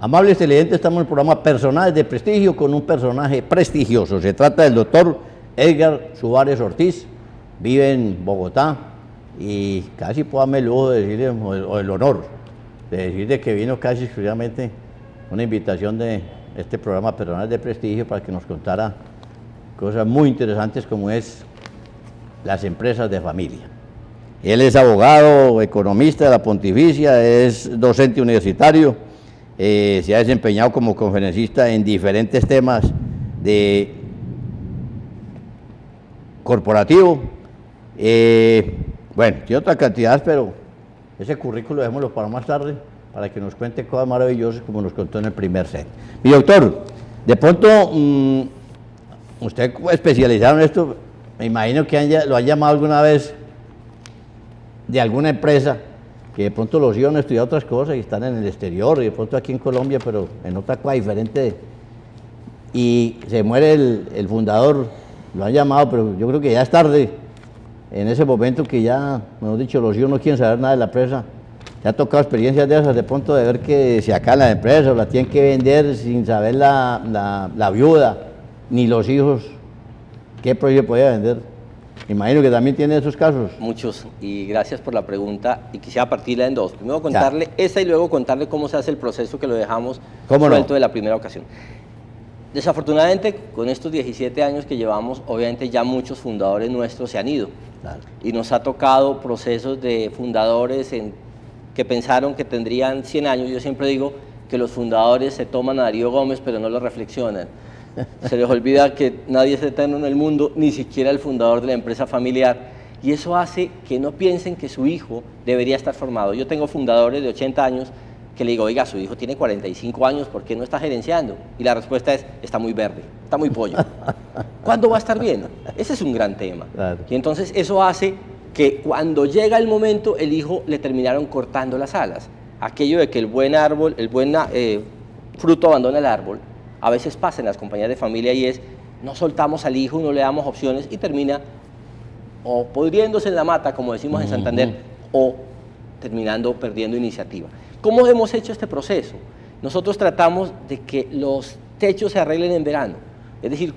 Amables televidentes, estamos en el programa Personajes de Prestigio con un personaje prestigioso. Se trata del doctor Edgar Suárez Ortiz, vive en Bogotá y casi puedo darme el lujo de decirle, o el honor de decirle que vino casi exclusivamente una invitación de este programa Personajes de Prestigio para que nos contara cosas muy interesantes como es las empresas de familia. Él es abogado, economista de la Pontificia, es docente universitario, se ha desempeñado como conferencista en diferentes temas de corporativo. Bueno, tiene otra cantidad, pero ese currículo dejémoslo para más tarde, para que nos cuente cosas maravillosas como nos contó en el primer set. Mi doctor, de pronto, usted especializado en esto, me imagino que lo han llamado alguna vez de alguna empresa, que de pronto los hijos han estudiado otras cosas y están en el exterior, y de pronto aquí en Colombia, pero en otra cosa diferente, y se muere el fundador, lo han llamado, pero yo creo que ya es tarde, en ese momento que ya, mejor dicho, los hijos no quieren saber nada de la empresa. ¿Te ha tocado experiencias de esas, de pronto de ver que se acaban las empresas, o la tienen que vender sin saber la viuda, ni los hijos, qué proyecto podía vender? Me imagino que también tiene esos casos. Muchos, y gracias por la pregunta, y quisiera partirla en dos. Primero contarle esa y luego contarle cómo se hace el proceso que lo dejamos suelto de la primera ocasión. Desafortunadamente, con estos 17 años que llevamos, obviamente ya muchos fundadores nuestros se han ido. Claro. Y nos ha tocado procesos de fundadores que pensaron que tendrían 100 años. Yo siempre digo que los fundadores se toman a Darío Gómez, pero no lo reflexionan. Se les olvida que nadie es eterno en el mundo, ni siquiera el fundador de la empresa familiar, y eso hace que no piensen que su hijo debería estar formado. Yo tengo fundadores de 80 años que le digo, oiga, su hijo tiene 45 años, ¿por qué no está gerenciando? Y la respuesta es, está muy verde, está muy pollo. ¿Cuándo va a estar bien? Ese es un gran tema. Claro. Y entonces eso hace que cuando llega el momento, el hijo le terminaron cortando las alas. Aquello de que el buen árbol, el buen fruto abandona el árbol, a veces pasa en las compañías de familia y es, no soltamos al hijo, no le damos opciones y termina o pudriéndose en la mata, como decimos en Santander, o terminando perdiendo iniciativa. ¿Cómo hemos hecho este proceso? Nosotros tratamos de que los techos se arreglen en verano, es decir,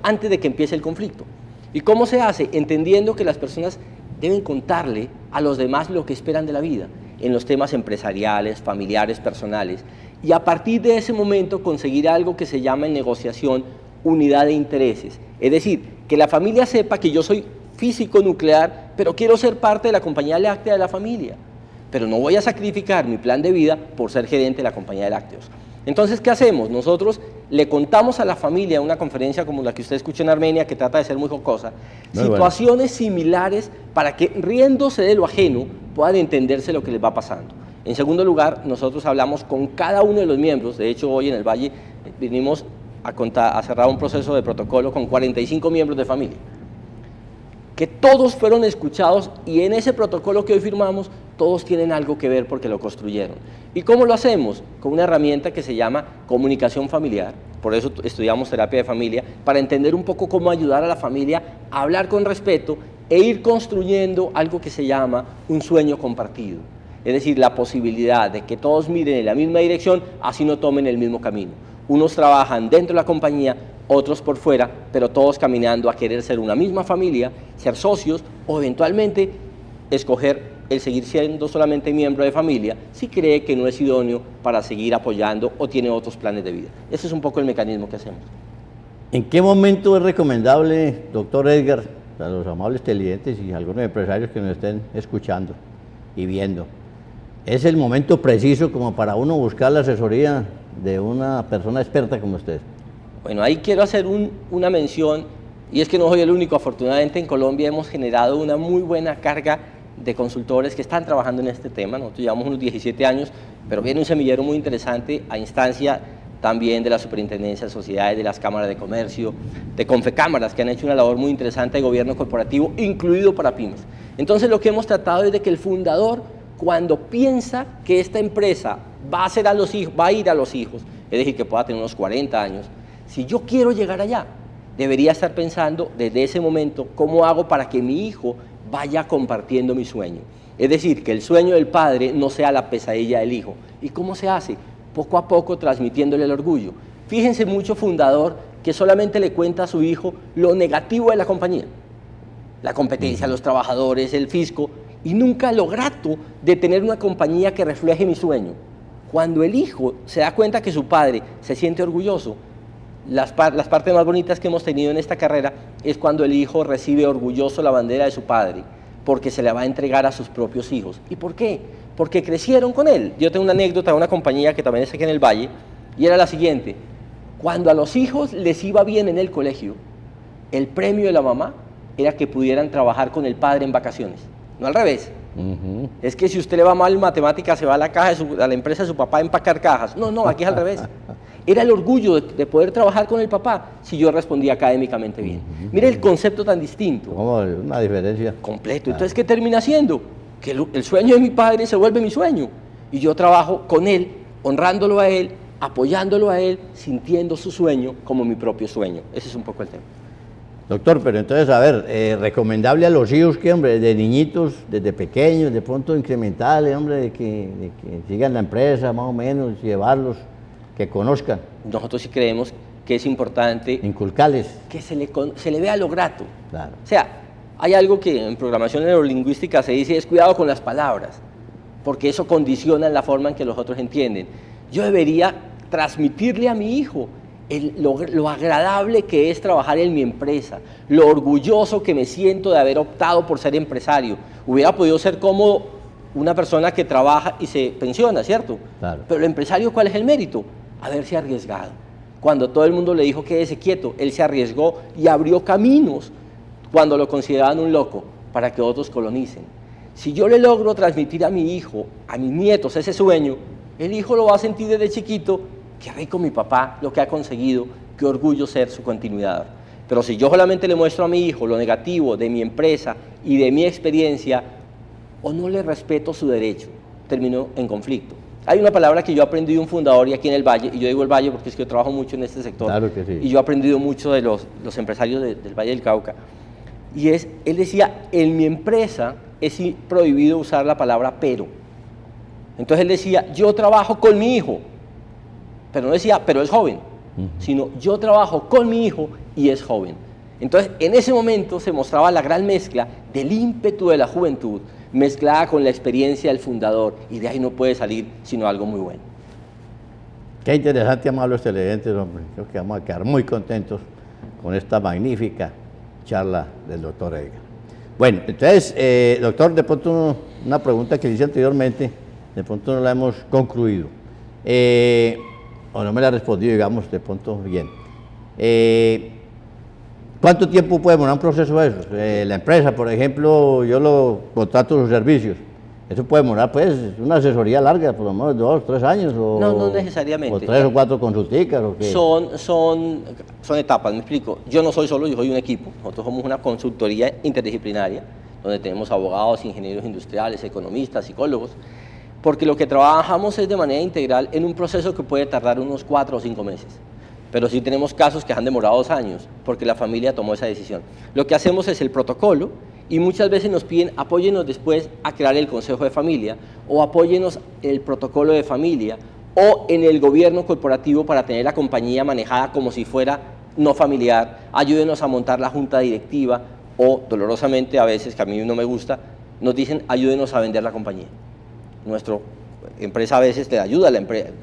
antes de que empiece el conflicto. ¿Y cómo se hace? Entendiendo que las personas deben contarle a los demás lo que esperan de la vida, en los temas empresariales, familiares, personales, y a partir de ese momento conseguir algo que se llama en negociación unidad de intereses. Es decir, que la familia sepa que yo soy físico nuclear, pero quiero ser parte de la compañía láctea de la familia, pero no voy a sacrificar mi plan de vida por ser gerente de la compañía de lácteos. Entonces, ¿qué hacemos? Nosotros le contamos a la familia, en una conferencia como la que usted escuchó en Armenia, que trata de ser muy jocosa, situaciones similares para que, riéndose de lo ajeno, puedan entenderse lo que les va pasando. En segundo lugar, nosotros hablamos con cada uno de los miembros. De hecho, hoy en el Valle vinimos a cerrar un proceso de protocolo con 45 miembros de familia, que todos fueron escuchados, y en ese protocolo que hoy firmamos, todos tienen algo que ver porque lo construyeron. ¿Y cómo lo hacemos? Con una herramienta que se llama comunicación familiar. Por eso estudiamos terapia de familia, para entender un poco cómo ayudar a la familia a hablar con respeto e ir construyendo algo que se llama un sueño compartido. Es decir, la posibilidad de que todos miren en la misma dirección, así no tomen el mismo camino. Unos trabajan dentro de la compañía, otros por fuera, pero todos caminando a querer ser una misma familia, ser socios, o eventualmente escoger el seguir siendo solamente miembro de familia si cree que no es idóneo para seguir apoyando o tiene otros planes de vida. Ese es un poco el mecanismo que hacemos. ¿En qué momento es recomendable, doctor Edgar, a los amables televidentes y a algunos empresarios que nos estén escuchando y viendo, es el momento preciso como para uno buscar la asesoría de una persona experta como usted? Bueno, ahí quiero hacer una mención, y es que no soy el único. Afortunadamente en Colombia hemos generado una muy buena carga de consultores que están trabajando en este tema. Nosotros llevamos unos 17 años, pero viene un semillero muy interesante a instancia también de la Superintendencia de Sociedades, de las Cámaras de Comercio, de Confecámaras, que han hecho una labor muy interesante de gobierno corporativo, incluido para pymes. Entonces lo que hemos tratado es de que el fundador, cuando piensa que esta empresa va a ir a los hijos, es decir, que pueda tener unos 40 años, si yo quiero llegar allá, debería estar pensando desde ese momento cómo hago para que mi hijo vaya compartiendo mi sueño. Es decir, que el sueño del padre no sea la pesadilla del hijo. ¿Y cómo se hace? poco a poco transmitiéndole el orgullo. Fíjense mucho fundador que solamente le cuenta a su hijo lo negativo de la compañía, la competencia, los trabajadores, el fisco, y nunca lo grato de tener una compañía que refleje mi sueño. Cuando el hijo se da cuenta que su padre se siente orgulloso, las partes más bonitas que hemos tenido en esta carrera es cuando el hijo recibe orgulloso la bandera de su padre, porque se la va a entregar a sus propios hijos. ¿Y por qué? Porque crecieron con él. Yo tengo una anécdota de una compañía que también está aquí en el Valle, y era la siguiente: cuando a los hijos les iba bien en el colegio, el premio de la mamá era que pudieran trabajar con el padre en vacaciones, no al revés. Es que si usted le va mal en matemáticas, se va a la caja a la empresa de su papá a empacar cajas. No, aquí es al revés. Era el orgullo de poder trabajar con el papá si yo respondía académicamente bien. Mire el concepto tan distinto. ¿Cómo? Una diferencia. Completo. Entonces, ¿qué termina siendo? Que el sueño de mi padre se vuelve mi sueño. Y yo trabajo con él, honrándolo a él, apoyándolo a él, sintiendo su sueño como mi propio sueño. Ese es un poco el tema. Doctor, pero entonces, a ver, recomendable a los hijos que, hombre, de niñitos, desde pequeños, de pronto incrementarle, hombre, de que sigan la empresa, más o menos, llevarlos, que conozcan. Nosotros sí creemos que es importante inculcarles, que se le vea lo grato. Claro. O sea, hay algo que en programación neurolingüística se dice, es cuidado con las palabras, porque eso condiciona la forma en que los otros entienden. Yo debería transmitirle a mi hijo lo agradable que es trabajar en mi empresa, lo orgulloso que me siento de haber optado por ser empresario. Hubiera podido ser como una persona que trabaja y se pensiona, ¿cierto? Claro. Pero el empresario, ¿cuál es el mérito? Haberse arriesgado. Cuando todo el mundo le dijo quédese quieto, él se arriesgó y abrió caminos cuando lo consideraban un loco para que otros colonicen. Si yo le logro transmitir a mi hijo, a mis nietos ese sueño, el hijo lo va a sentir desde chiquito: qué rico mi papá, lo que ha conseguido, qué orgullo ser su continuidad. Pero si yo solamente le muestro a mi hijo lo negativo de mi empresa y de mi experiencia, o no le respeto su derecho, termino en conflicto. Hay una palabra que yo aprendí de un fundador y aquí en el Valle, y yo digo el Valle porque es que yo trabajo mucho en este sector, claro que sí. Y yo he aprendido mucho de los empresarios del Valle del Cauca, y él decía, en mi empresa es prohibido usar la palabra pero. Entonces él decía, yo trabajo con mi hijo, pero no decía, pero es joven, sino yo trabajo con mi hijo y es joven. Entonces, en ese momento se mostraba la gran mezcla del ímpetu de la juventud, mezclada con la experiencia del fundador, y de ahí no puede salir sino algo muy bueno. Qué interesante, amables televidentes, hombre. Creo que vamos a quedar muy contentos con esta magnífica charla del doctor Edgar. Bueno, entonces, doctor, de pronto una pregunta que le hice anteriormente, de pronto no la hemos concluido. O no me la ha respondido, digamos, de pronto bien. ¿Cuánto tiempo puede demorar un proceso de eso? La empresa, por ejemplo, yo lo contrato sus servicios. ¿Eso puede demorar, pues, una asesoría larga, por lo menos 2, 3 años? O, no necesariamente. ¿O 3 o 4 consulticas? ¿O qué? Son etapas, me explico. Yo no soy solo, yo soy un equipo. Nosotros somos una consultoría interdisciplinaria, donde tenemos abogados, ingenieros industriales, economistas, psicólogos, porque lo que trabajamos es de manera integral en un proceso que puede tardar unos 4 o 5 meses. Pero sí tenemos casos que han demorado 2 años, porque la familia tomó esa decisión. Lo que hacemos es el protocolo, y muchas veces nos piden, apóyenos después a crear el consejo de familia, o apóyenos en el protocolo de familia, o en el gobierno corporativo para tener la compañía manejada como si fuera no familiar, ayúdenos a montar la junta directiva, o dolorosamente a veces, que a mí no me gusta, nos dicen, ayúdenos a vender la compañía. Nuestra empresa a veces te ayuda,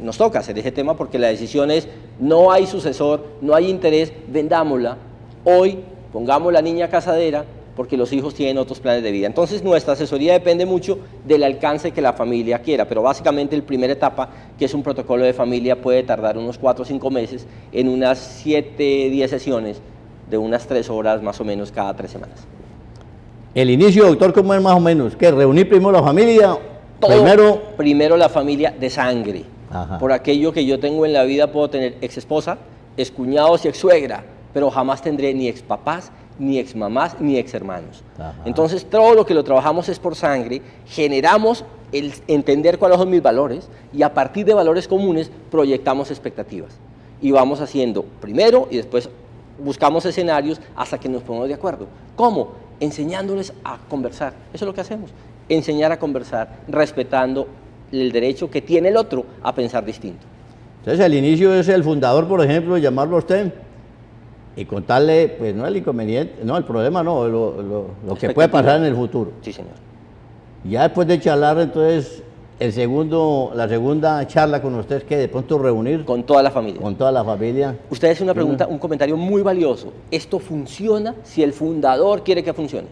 nos toca hacer ese tema porque la decisión es, no hay sucesor, no hay interés, vendámosla, hoy pongamos la niña casadera, porque los hijos tienen otros planes de vida. Entonces nuestra asesoría depende mucho del alcance que la familia quiera, pero básicamente la primera etapa, que es un protocolo de familia, puede tardar unos 4 o 5 meses en unas 7, 10 sesiones de unas 3 horas más o menos cada 3 semanas. El inicio, doctor, ¿cómo es más o menos? ¿Qué? ¿Reunir primero la familia? Primero la familia de sangre. Ajá. Por aquello que yo tengo en la vida, puedo tener ex esposa, ex cuñados y ex suegra, pero jamás tendré ni ex papás, ni ex mamás, ni ex hermanos. Ajá. Entonces todo lo que lo trabajamos es por sangre, generamos el entender cuáles son mis valores y a partir de valores comunes proyectamos expectativas. Y vamos haciendo primero y después buscamos escenarios hasta que nos ponemos de acuerdo. ¿Cómo? Enseñándoles a conversar. Eso es lo que hacemos. Enseñar a conversar, respetando el derecho que tiene el otro a pensar distinto. Entonces el inicio es el fundador, por ejemplo, llamarlo a usted y contarle, pues no el inconveniente, no el problema, no, lo que puede pasar en el futuro. Sí, señor. Ya después de charlar, entonces, la segunda charla con ustedes, que de pronto reunir. Con toda la familia. Con toda la familia. Usted hace una pregunta, un comentario muy valioso. ¿Esto funciona si el fundador quiere que funcione?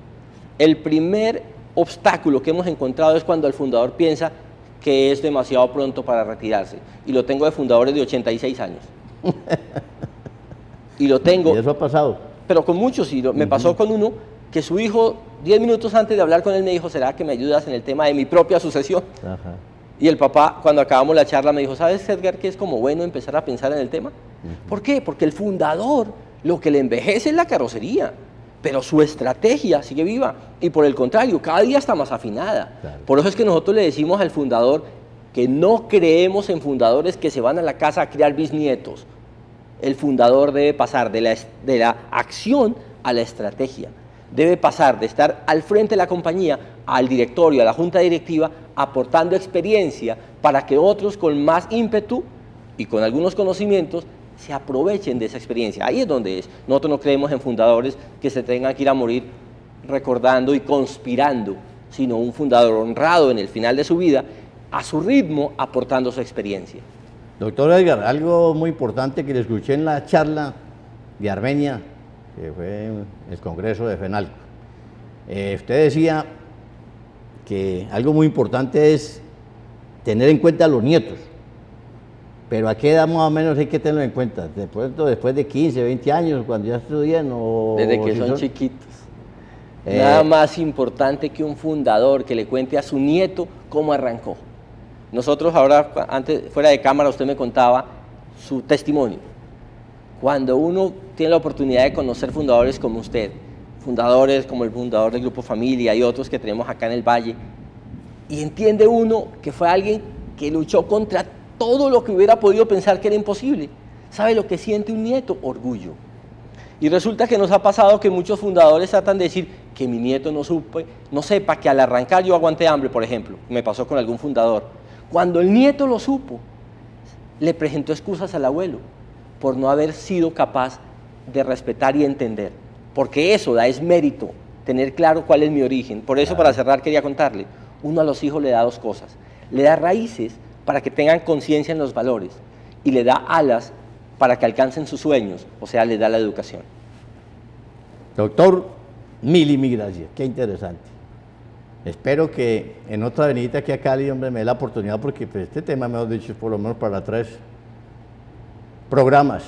El primer obstáculo que hemos encontrado es cuando el fundador piensa que es demasiado pronto para retirarse. Y lo tengo de fundadores de 86 años. Y lo tengo. ¿Y eso ha pasado? Pero con muchos, y me pasó con uno que su hijo, 10 minutos antes de hablar con él, me dijo, ¿será que me ayudas en el tema de mi propia sucesión? Ajá. Y el papá, cuando acabamos la charla, me dijo, ¿sabes, Edgar, que es como bueno empezar a pensar en el tema? ¿Por qué? Porque el fundador, lo que le envejece es la carrocería, pero su estrategia sigue viva. Y por el contrario, cada día está más afinada. Claro. Por eso es que nosotros le decimos al fundador que no creemos en fundadores que se van a la casa a criar bisnietos. El fundador debe pasar de la acción a la estrategia. Debe pasar de estar al frente de la compañía, al directorio, a la junta directiva, aportando experiencia para que otros con más ímpetu y con algunos conocimientos se aprovechen de esa experiencia. Ahí es donde es. Nosotros no creemos en fundadores que se tengan que ir a morir recordando y conspirando, sino un fundador honrado en el final de su vida, a su ritmo, aportando su experiencia. Doctor Edgar, algo muy importante que le escuché en la charla de Armenia, que fue el Congreso de FENALCO. Usted decía que algo muy importante es tener en cuenta a los nietos, pero ¿a qué edad más o menos hay que tenerlo en cuenta? Después de 15, 20 años, cuando ya estudian o... Desde que son chiquitos. Nada más importante que un fundador que le cuente a su nieto cómo arrancó. Nosotros ahora, antes, fuera de cámara, usted me contaba su testimonio. Cuando uno tiene la oportunidad de conocer fundadores como usted, fundadores como el fundador del Grupo Familia y otros que tenemos acá en el Valle, y entiende uno que fue alguien que luchó contra todo lo que hubiera podido pensar que era imposible. ¿Sabe lo que siente un nieto? Orgullo. Y resulta que nos ha pasado que muchos fundadores tratan de decir que mi nieto no sepa que al arrancar yo aguanté hambre, por ejemplo. Me pasó con algún fundador. Cuando el nieto lo supo, le presentó excusas al abuelo por no haber sido capaz de respetar y entender. Porque eso es mérito, tener claro cuál es mi origen. Por eso, para cerrar, quería contarle, uno a los hijos le da dos cosas. Le da raíces para que tengan conciencia en los valores y le da alas para que alcancen sus sueños, o sea, le da la educación. Doctor, mil gracias, qué interesante. Espero que en otra venida aquí a Cali, hombre, me dé la oportunidad, porque pues, este tema, mejor dicho, por lo menos para 3 programas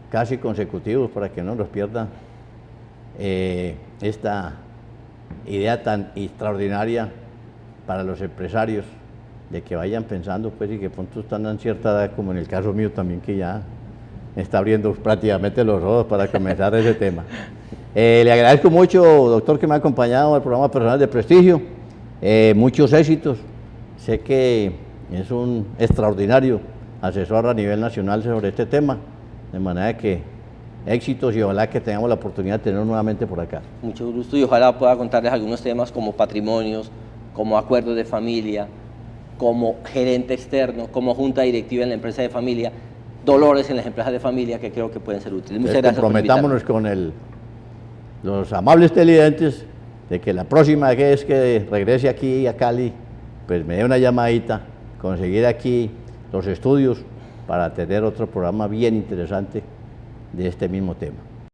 casi consecutivos, para que no nos pierdan esta idea tan extraordinaria para los empresarios, de que vayan pensando, pues, y que pronto están en cierta edad, como en el caso mío también, que ya me está abriendo prácticamente los ojos para comenzar ese tema. Le agradezco mucho, doctor, que me ha acompañado al programa Personas de Prestigio. Muchos éxitos. Sé que es un extraordinario asesor a nivel nacional sobre este tema, de manera que éxitos y ojalá que tengamos la oportunidad de tenerlo nuevamente por acá. Mucho gusto y ojalá pueda contarles algunos temas como patrimonios, como acuerdos de familia, como gerente externo, como junta directiva en la empresa de familia, dolores en las empresas de familia que creo que pueden ser útiles. Muchas gracias. Comprometámonos con los amables televidentes de que la próxima vez que regrese aquí a Cali, pues me dé una llamadita, conseguir aquí los estudios para tener otro programa bien interesante de este mismo tema.